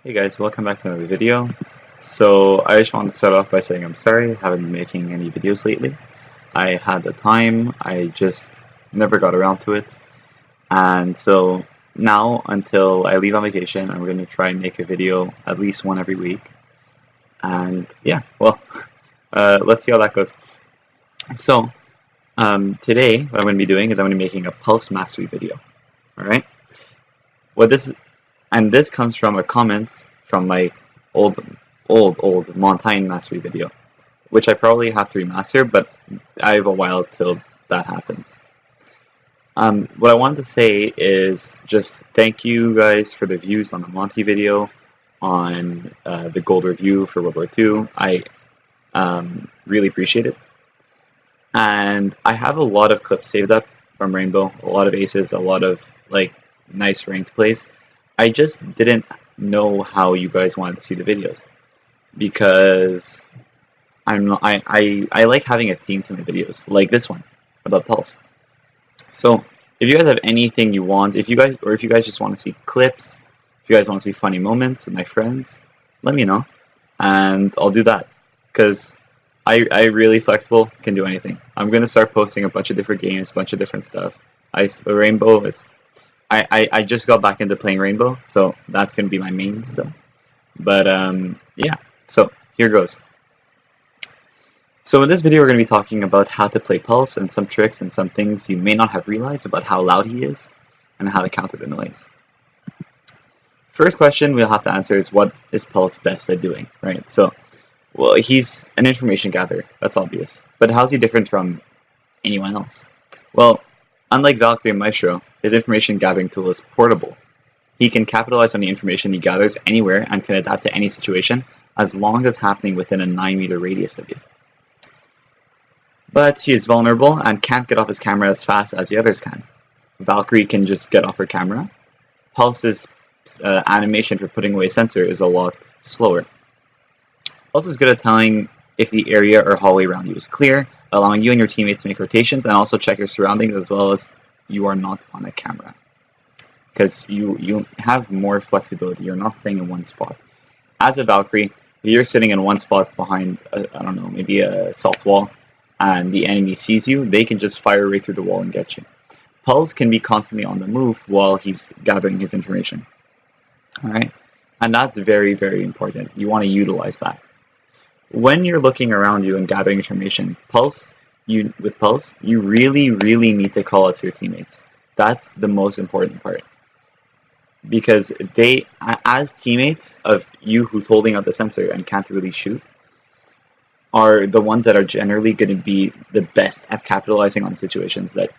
Hey guys, welcome back to another video. So I just want to start off by saying I'm sorry I haven't been making any videos lately. I had the time, I just never got around to it. And so now until I leave on vacation, I'm going to try and make a video at least one every week. And yeah, well, let's see how that goes. So today what I'm going to be doing is I'm going to be making a pulse mastery video. Alright? This comes from a comment from my old Montaigne mastery video, which I probably have to remaster, but I have a while till that happens. What I wanted to say is just thank you guys for the views on the Monty video, on the gold review for World War II. I really appreciate it. And I have a lot of clips saved up from Rainbow, a lot of aces, a lot of like nice ranked plays. I just didn't know how you guys wanted to see the videos because I like having a theme to my videos, like this one about Pulse. So if you guys have anything you want, if you guys just want to see clips, if you guys want to see funny moments with my friends, let me know, and I'll do that because I really flexible, can do anything. I'm gonna start posting a bunch of different games, a bunch of different stuff. Rainbow is I just got back into playing Rainbow, so that's going to be my main stuff. But yeah, so here goes. So in this video we're going to be talking about how to play Pulse and some tricks and some things you may not have realized about how loud he is and how to counter the noise. First question we'll have to answer is what is Pulse best at doing, right? So, well, he's an information gatherer, that's obvious. But how's he different from anyone else? Well, unlike Valkyrie and Maestro, his information gathering tool is portable. He can capitalize on the information he gathers anywhere and can adapt to any situation as long as it's happening within a 9-meter radius of you. But he is vulnerable and can't get off his camera as fast as the others can. Valkyrie can just get off her camera. Pulse's animation for putting away a sensor is a lot slower. Pulse is good at telling if the area or hallway around you is clear, allowing you and your teammates to make rotations and also check your surroundings as well as you are not on a camera. Because you have more flexibility, you're not staying in one spot. As a Valkyrie, if you're sitting in one spot behind, I don't know, maybe a salt wall, and the enemy sees you, they can just fire right through the wall and get you. Pulse can be constantly on the move while he's gathering his information. Alright? And that's very, very important. You want to utilize that. When you're looking around you and gathering information, with Pulse, you really, really need to call out to your teammates. That's the most important part. Because they, as teammates of you who's holding out the sensor and can't really shoot, are the ones that are generally going to be the best at capitalizing on situations that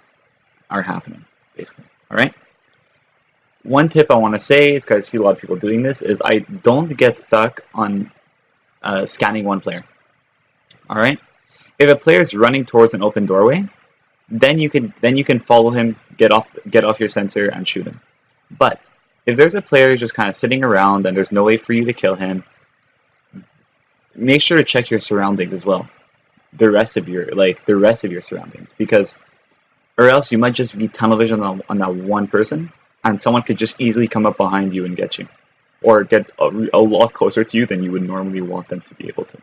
are happening, basically. Alright? One tip I want to say, is because I see a lot of people doing this, is I don't get stuck on scanning one player. Alright? If a player is running towards an open doorway, then you can follow him, get off your sensor and shoot him. But if there's a player just kind of sitting around and there's no way for you to kill him, make sure to check your surroundings as well. The rest of your surroundings, because or else you might just be tunnel vision on that one person, and someone could just easily come up behind you and get you, or get a lot closer to you than you would normally want them to be able to.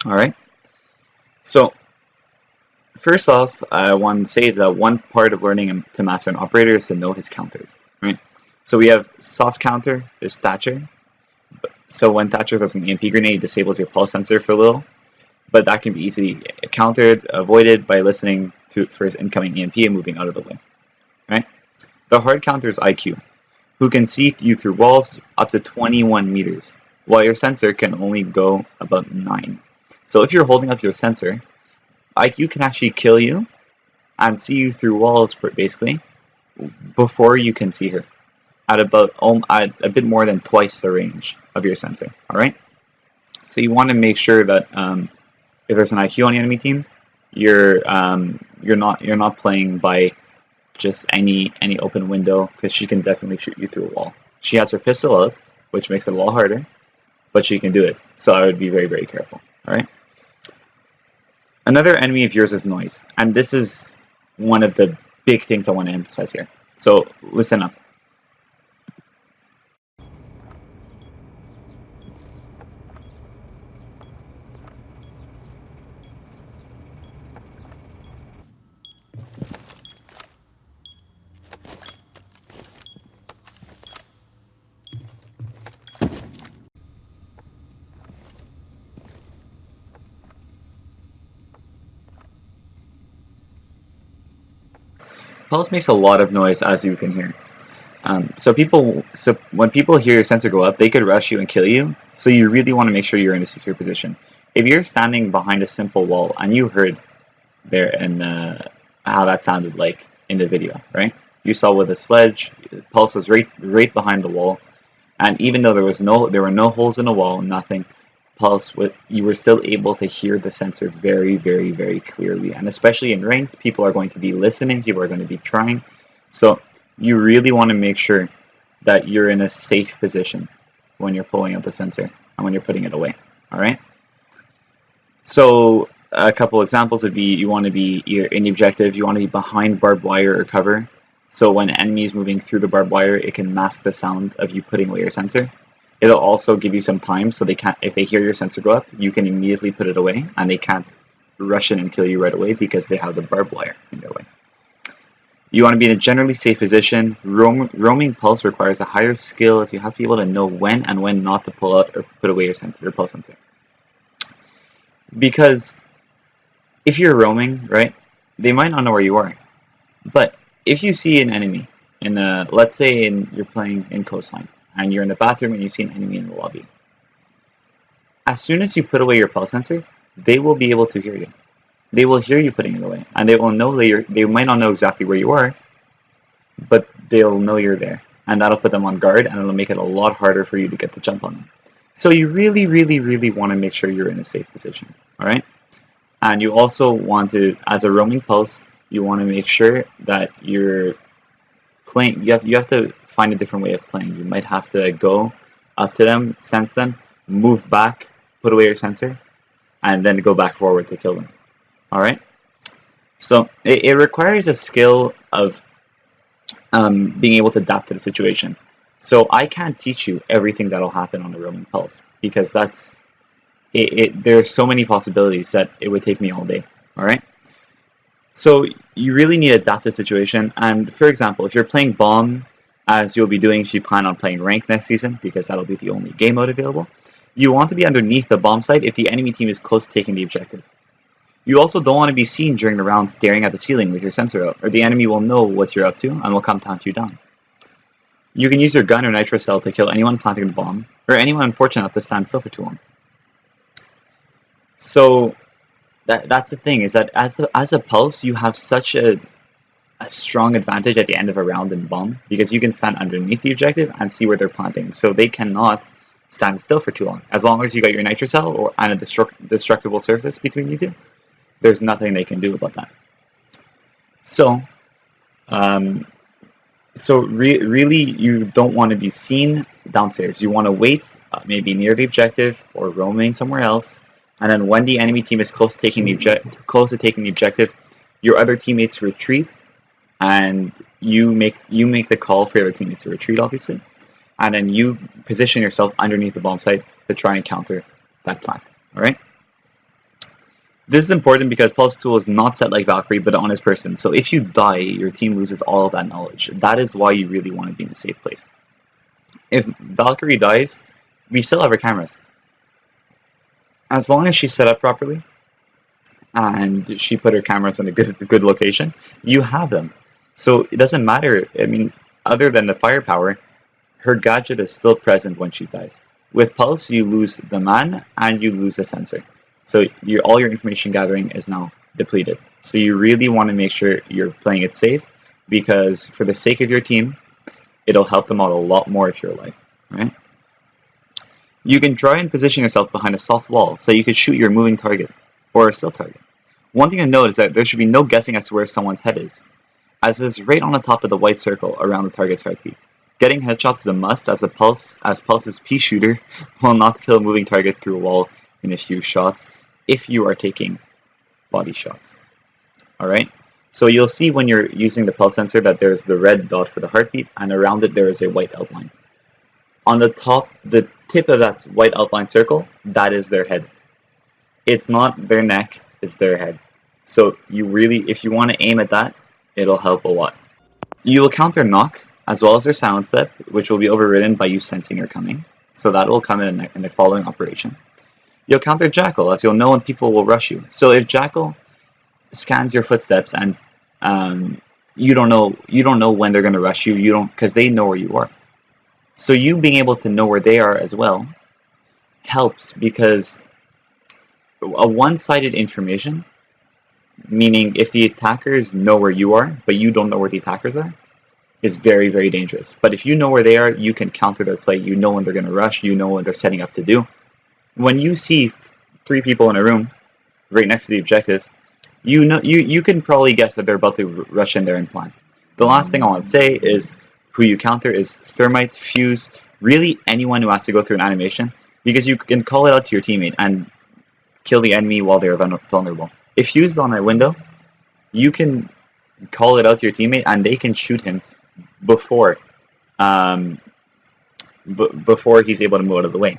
Alright? So, first off, I want to say that one part of learning to master an operator is to know his counters. Right? So we have soft counter, there's Thatcher. So when Thatcher throws an EMP grenade, it disables your pulse sensor for a little. But that can be easily countered, avoided by listening for his incoming EMP and moving out of the way. Right? The hard counter is IQ, who can see you through walls up to 21 meters, while your sensor can only go about 9. So if you're holding up your sensor, IQ can actually kill you and see you through walls, basically, before you can see her, at a bit more than twice the range of your sensor. All right. So you want to make sure that if there's an IQ on the enemy team, you're not playing by just any open window, because she can definitely shoot you through a wall. She has her pistol out, which makes it a lot harder, but she can do it. So I would be very, very careful. All right. Another enemy of yours is noise, and this is one of the big things I want to emphasize here. So listen up. Pulse makes a lot of noise, as you can hear. So when people hear your sensor go up, they could rush you and kill you. So you really want to make sure you're in a secure position. If you're standing behind a simple wall, and you heard there and how that sounded like in the video, right? You saw with the sledge, Pulse was right behind the wall, and even though there were no holes in the wall, nothing, Pulse, you were still able to hear the sensor very, very, very clearly. And especially in ranked, people are going to be listening, people are going to be trying. So you really want to make sure that you're in a safe position when you're pulling out the sensor and when you're putting it away. All right. So a couple examples would be, you want to be in the objective, you want to be behind barbed wire or cover. So when an enemy is moving through the barbed wire, it can mask the sound of you putting away your sensor. It'll also give you some time, so they can't, if they hear your sensor go up, you can immediately put it away, and they can't rush in and kill you right away because they have the barbed wire in their way. You want to be in a generally safe position. Roaming Pulse requires a higher skill, as you have to be able to know when and when not to pull out or put away your sensor, or Pulse sensor. Because if you're roaming, right, they might not know where you are. But if you see an enemy in a, let's say you're playing in Coastline, and you're in the bathroom and you see an enemy in the lobby, as soon as you put away your Pulse sensor, they will be able to hear you. They will hear you putting it away, and they will know that they might not know exactly where you are, but they'll know you're there, and that'll put them on guard, and it'll make it a lot harder for you to get the jump on them. So you really, really, really want to make sure you're in a safe position, all right? And you also want to, as a roaming Pulse, you want to make sure that you're playing. You have to find a different way of playing. You might have to go up to them, sense them, move back, put away your sensor, and then go back forward to kill them. All right. So it requires a skill of being able to adapt to the situation. So I can't teach you everything that'll happen on the roaming Pulse, because that's there are so many possibilities that it would take me all day. All right. So you really need to adapt to the situation. And for example, if you're playing Bomb, as you'll be doing if you plan on playing Ranked next season, because that'll be the only game mode available, you want to be underneath the bomb site if the enemy team is close to taking the objective. You also don't want to be seen during the round staring at the ceiling with your sensor out, or the enemy will know what you're up to and will come to hunt you down. You can use your gun or nitro cell to kill anyone planting the bomb, or anyone unfortunate enough to stand still for too long. So that's the thing, is that as a Pulse, you have such a strong advantage at the end of a round in Bomb, because you can stand underneath the objective and see where they're planting, so they cannot stand still for too long. As long as you got your nitro cell and a destructible surface between you two, there's nothing they can do about that. So, really, you don't want to be seen downstairs. You want to wait, maybe near the objective or roaming somewhere else, and then when the enemy team is close to taking the objective, your other teammates retreat, and you make the call for your other teammates to retreat, obviously, and then you position yourself underneath the bomb site to try and counter that plant. All right. This is important because Pulse tool is not set like Valkyrie, but on his person. So if you die, your team loses all of that knowledge. That is why you really want to be in a safe place. If Valkyrie dies, we still have her cameras. As long as she's set up properly, and she put her cameras in a good location, you have them. So it doesn't matter. I mean, other than the firepower, her gadget is still present when she dies. With Pulse, you lose the man and you lose the sensor. So all your information gathering is now depleted. So you really want to make sure you're playing it safe, because for the sake of your team, it'll help them out a lot more if you're alive, right? You can try and position yourself behind a soft wall so you can shoot your moving target or a still target. One thing to note is that there should be no guessing as to where someone's head is, as it is right on the top of the white circle around the target's heartbeat. Getting headshots is a must, as Pulse's pea shooter will not kill a moving target through a wall in a few shots if you are taking body shots. Alright? So you'll see when you're using the Pulse sensor that there's the red dot for the heartbeat, and around it there is a white outline. On the top, the tip of that white outline circle, that is their head. It's not their neck, it's their head. So you really, if you want to aim at that, it'll help a lot. You will counter knock, as well as their silent step, which will be overridden by you sensing you're coming. So that will come in the following operation. You'll counter Jackal, as you'll know when people will rush you. So if Jackal scans your footsteps and you don't know when they're going to rush you. You don't, because they know where you are. So you being able to know where they are as well helps, because a one-sided information, meaning if the attackers know where you are but you don't know where the attackers are, is very, very dangerous. But if you know where they are, you can counter their play. You know when they're going to rush. You know what they're setting up to do. When you see 3 people in a room right next to the objective, you can probably guess that they're about to rush in there and plant. The last thing I want to say is who you counter is Thermite, Fuse, really anyone who has to go through an animation, because you can call it out to your teammate and kill the enemy while they're vulnerable. If Fuse is on a window, you can call it out to your teammate and they can shoot him before before he's able to move out of the way.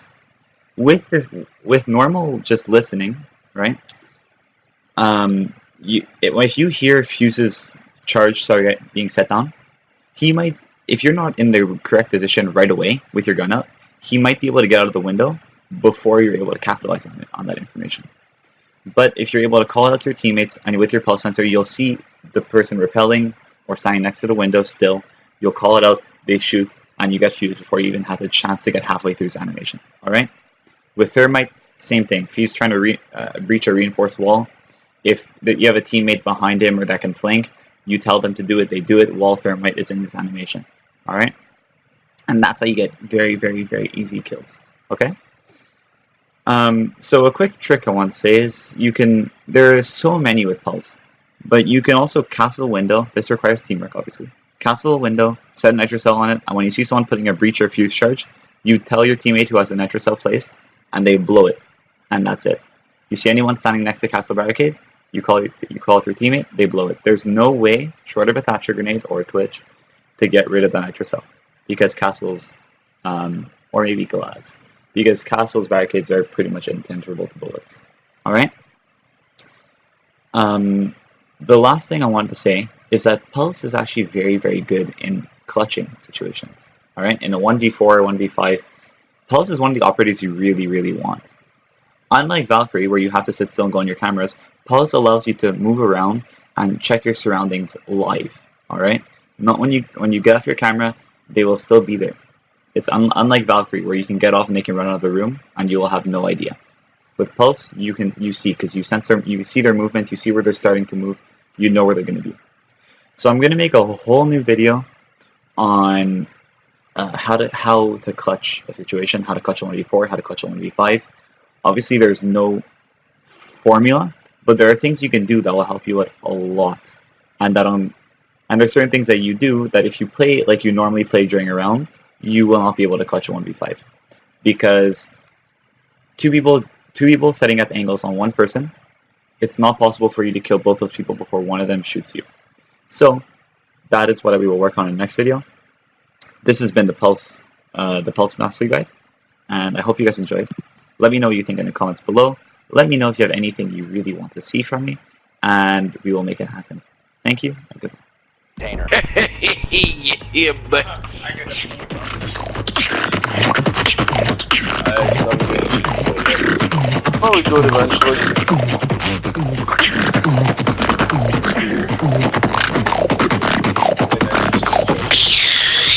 With normal just listening, right? If you hear Fuse's charge start being set down, he might, if you're not in the correct position right away with your gun out, he might be able to get out of the window before you're able to capitalize on that information. But if you're able to call it out to your teammates and with your pulse sensor, you'll see the person repelling or standing next to the window still. You'll call it out, they shoot, and you get Fuse before he even has a chance to get halfway through his animation. Alright? With Thermite, same thing. If he's trying to breach a reinforced wall, if you have a teammate behind him or that can flank, you tell them to do it, they do it while Thermite is in this animation. Alright? And that's how you get very, very, very easy kills. Okay? So a quick trick I want to say is there are so many with Pulse, but you can also castle a window. This requires teamwork, obviously. Castle a window, set a nitro cell on it, and when you see someone putting a breach or fuse charge, you tell your teammate who has a nitro cell placed, and they blow it, and that's it. You see anyone standing next to castle barricade, you call it to your teammate, they blow it. There's no way, short of a Thatcher grenade or a Twitch, to get rid of the nitro cell, because castles, or maybe glass, because castles barricades are pretty much impenetrable to bullets. Alright? The last thing I wanted to say is that Pulse is actually very, very good in clutching situations. Alright? In a 1v4 or 1v5, Pulse is one of the operators you really, really want. Unlike Valkyrie, where you have to sit still and go on your cameras, Pulse allows you to move around and check your surroundings live. Alright? Not when you get off your camera, they will still be there. It's unlike Valkyrie, where you can get off and they can run out of the room, and you will have no idea. With Pulse, you see, because you see their movement, you see where they're starting to move, you know where they're going to be. So I'm going to make a whole new video on how to clutch a situation, how to clutch a 1v4, how to clutch a 1v5. Obviously, there's no formula, but there are things you can do that will help you out a lot, and there's certain things that you do that if you play like you normally play during a round, you will not be able to clutch a 1v5, because two people setting up angles on one person, it's not possible for you to kill both those people before one of them shoots you. So that is what we will work on in the next video. This has been the Pulse Mastery Guide, and I hope you guys enjoyed. Let me know what you think in the comments below. Let me know if you have anything you really want to see from me, and we will make it happen. Thank you, and goodbye. Yeah, but I'll probably do it eventually.